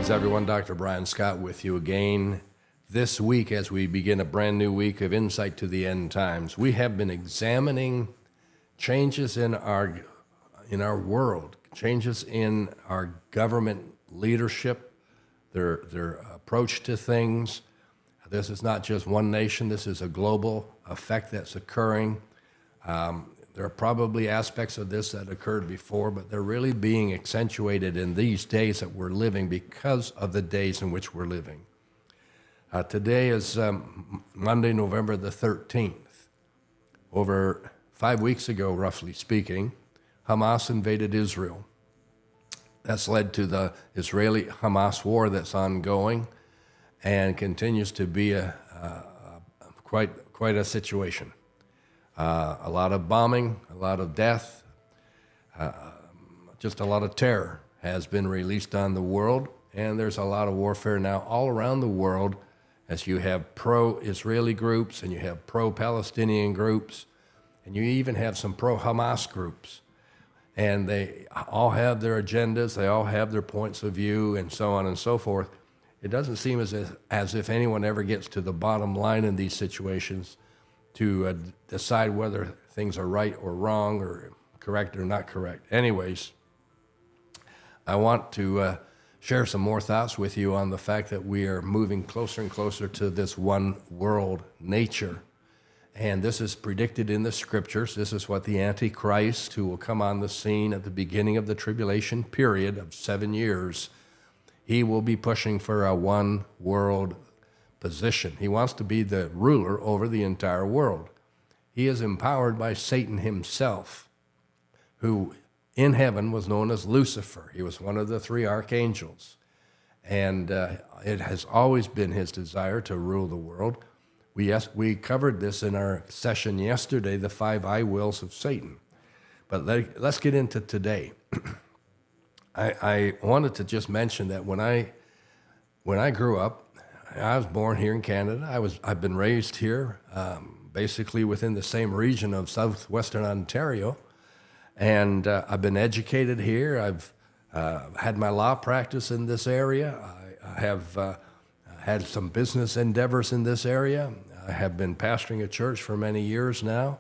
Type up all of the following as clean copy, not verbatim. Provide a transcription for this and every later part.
Greetings, everyone. Dr. Brian Scott with you again this week as we begin a brand new week of Insight to the End Times. We have been examining changes in our world, changes in our government leadership, their approach to things. This is not just one nation. This is a global effect that's occurring. There are probably aspects of this that occurred before, but they're really being accentuated in these days that we're living because of the days in which we're living. Today is Monday, November the 13th. Over 5 weeks ago, roughly speaking, Hamas invaded Israel. That's led to the Israeli-Hamas war that's ongoing and continues to be quite a situation. A lot of bombing, a lot of death, just a lot of terror has been released on the world, and there's a lot of warfare now all around the world as you have pro-Israeli groups and you have pro-Palestinian groups, and you even have some pro-Hamas groups. And they all have their agendas, they all have their points of view, and so on and so forth. It doesn't seem as if anyone ever gets to the bottom line in these situations to decide whether things are right or wrong or correct or not correct. Anyways, I want to share some more thoughts with you on the fact that we are moving closer and closer to this one world nature. And this is predicted in the scriptures. This is what the Antichrist, who will come on the scene at the beginning of the tribulation period of 7 years, he will be pushing for a one world position. He wants to be the ruler over the entire world. He is empowered by Satan himself, who in heaven was known as Lucifer. He was one of the 3 archangels. And it has always been his desire to rule the world. We covered this in our session yesterday, the 5 I wills of Satan. But let's get into today. I wanted to just mention that when I grew up, I was born here in Canada. I've been raised here, basically within the same region of southwestern Ontario, and I've been educated here. I've had my law practice in this area. I have had some business endeavors in this area. I have been pastoring a church for many years now.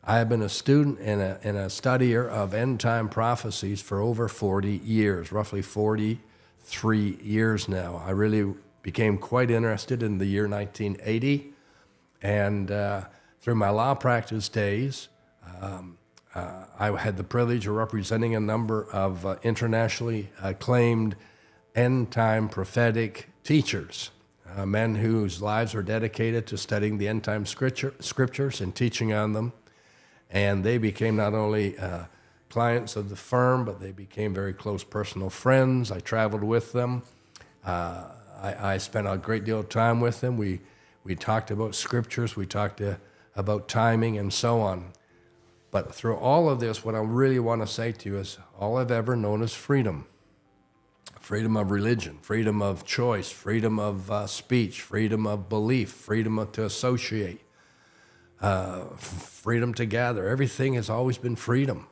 I have been a student and a studier of end-time prophecies for over 40 years, roughly 43 years now. I really became quite interested in the year 1980, and through my law practice days, I had the privilege of representing a number of internationally acclaimed end-time prophetic teachers, men whose lives are dedicated to studying the end-time scriptures and teaching on them. And they became not only clients of the firm, but they became very close personal friends. I traveled with them. I spent a great deal of time with them. We talked about scriptures, we talked about timing and so on. But through all of this, what I really want to say to you is all I've ever known is freedom. Freedom of religion, freedom of choice, freedom of speech, freedom of belief, freedom to associate, freedom to gather. Everything has always been freedom.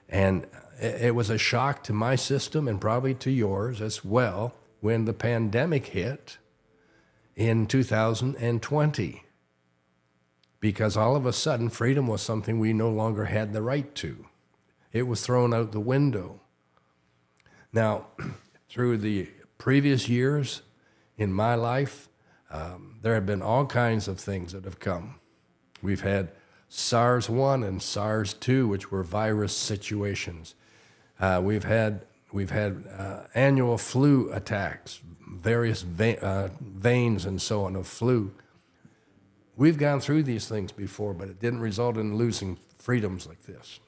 And it was a shock to my system and probably to yours as well when the pandemic hit in 2020, because all of a sudden freedom was something we no longer had the right to. It was thrown out the window. Now, through the previous years in my life, there have been all kinds of things that have come. We've had SARS-1 and SARS-2, which were virus situations. We've had annual flu attacks, various veins and so on of flu. We've gone through these things before, but it didn't result in losing freedoms like this.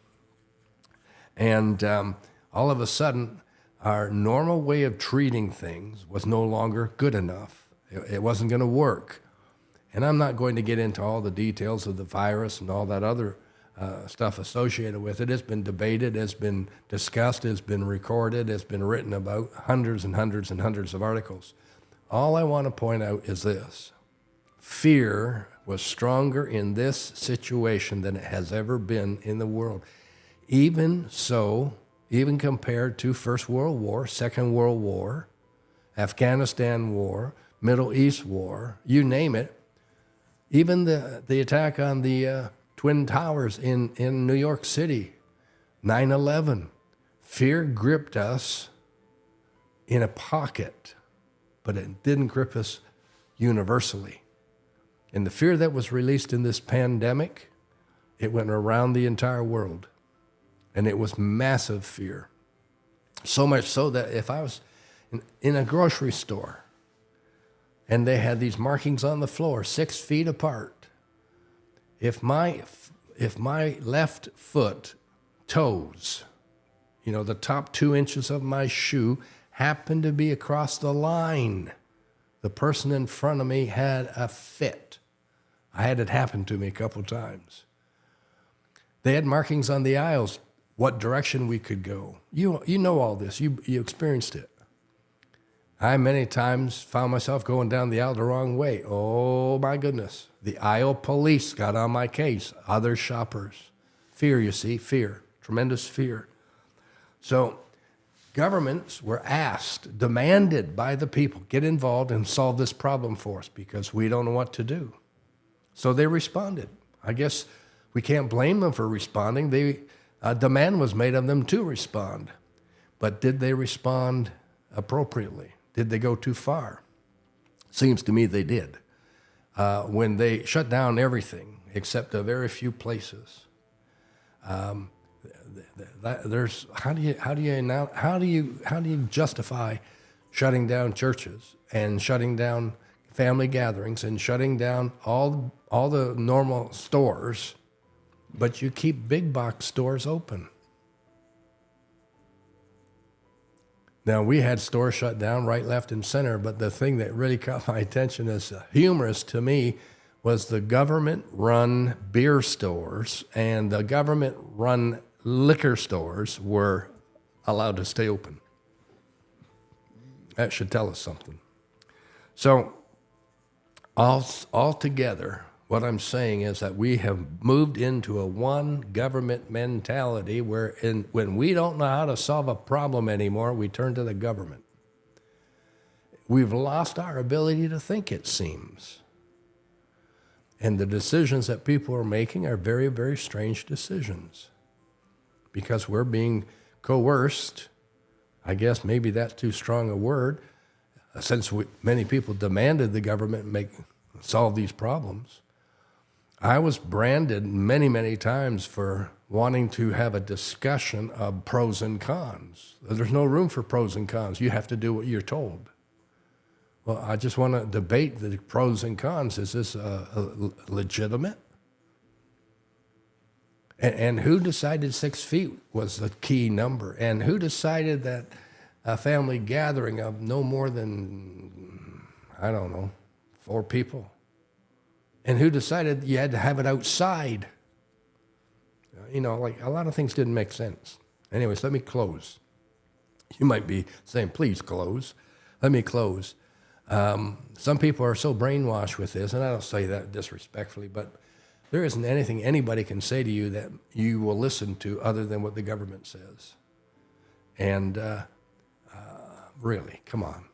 And all of a sudden, our normal way of treating things was no longer good enough. It wasn't going to work. And I'm not going to get into all the details of the virus and all that other stuff associated with it. It's been debated, it's been discussed, it's been recorded, it's been written about, hundreds and hundreds and hundreds of articles. All I want to point out is this. Fear was stronger in this situation than it has ever been in the world. Even so, even compared to First World War, Second World War, Afghanistan war, Middle East war, you name it. Even the attack on the Twin Towers in New York City, 9/11. Fear gripped us in a pocket, but it didn't grip us universally. And the fear that was released in this pandemic, it went around the entire world. And it was massive fear. So much so that if I was in a grocery store and they had these markings on the floor 6 feet apart, if my left foot toes, the top 2 inches of my shoe happened to be across the line, the person in front of me had a fit. I had it happen to me a couple times. They had markings on the aisles, what direction we could go. You know all this. You experienced it. I many times found myself going down the aisle the wrong way. Oh, my goodness. The aisle police got on my case. Other shoppers. Fear, you see, fear. Tremendous fear. So governments were asked, demanded by the people, get involved and solve this problem for us because we don't know what to do. So they responded. I guess we can't blame them for responding. A demand was made of them to respond. But did they respond appropriately? Did they go too far? Seems to me they did. When they shut down everything except a very few places, there's how do you justify shutting down churches and shutting down family gatherings and shutting down all the normal stores, but you keep big box stores open? Now, we had stores shut down right, left, and center, but the thing that really caught my attention as humorous to me was the government-run beer stores and the government-run liquor stores were allowed to stay open. That should tell us something. So, altogether, what I'm saying is that we have moved into a one government mentality where when we don't know how to solve a problem anymore, we turn to the government. We've lost our ability to think, it seems. And the decisions that people are making are very, very strange decisions because we're being coerced. I guess maybe that's too strong a word, since many people demanded the government solve these problems. I was branded many, many times for wanting to have a discussion of pros and cons. There's no room for pros and cons. You have to do what you're told. Well, I just want to debate the pros and cons. Is this legitimate? And who decided 6 feet was the key number? And who decided that a family gathering of no more than, 4 people? And who decided you had to have it outside? Like a lot of things didn't make sense. Anyways, let me close. You might be saying, please close. Let me close. Some people are so brainwashed with this, and I don't say that disrespectfully, but there isn't anything anybody can say to you that you will listen to other than what the government says. And really, come on.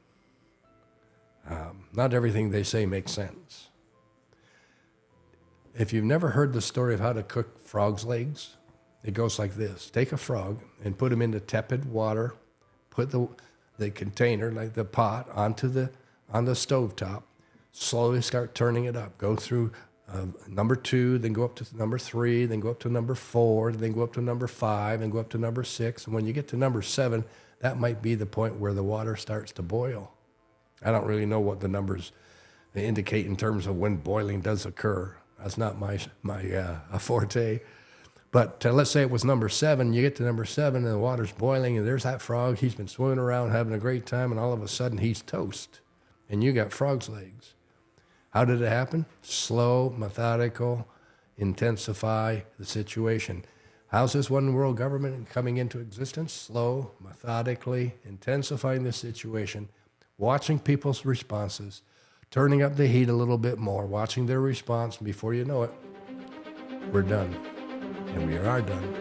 Not everything they say makes sense. If you've never heard the story of how to cook frog's legs, it goes like this. Take a frog and put him into tepid water. Put the container, like the pot, on the stovetop. Slowly start turning it up. Go through number 2, then go up to number 3, then go up to number 4, then go up to number 5, and go up to number 6. And when you get to number 7, that might be the point where the water starts to boil. I don't really know what the numbers indicate in terms of when boiling does occur. That's not my forte. But let's say it was number 7. You get to number 7 and the water's boiling and there's that frog. He's been swimming around having a great time and all of a sudden he's toast. And you got frog's legs. How did it happen? Slow, methodical, intensify the situation. How's this one world government coming into existence? Slow, methodically, intensifying the situation, watching people's responses, turning up the heat a little bit more, watching their response, and before you know it, we're done. And we are done.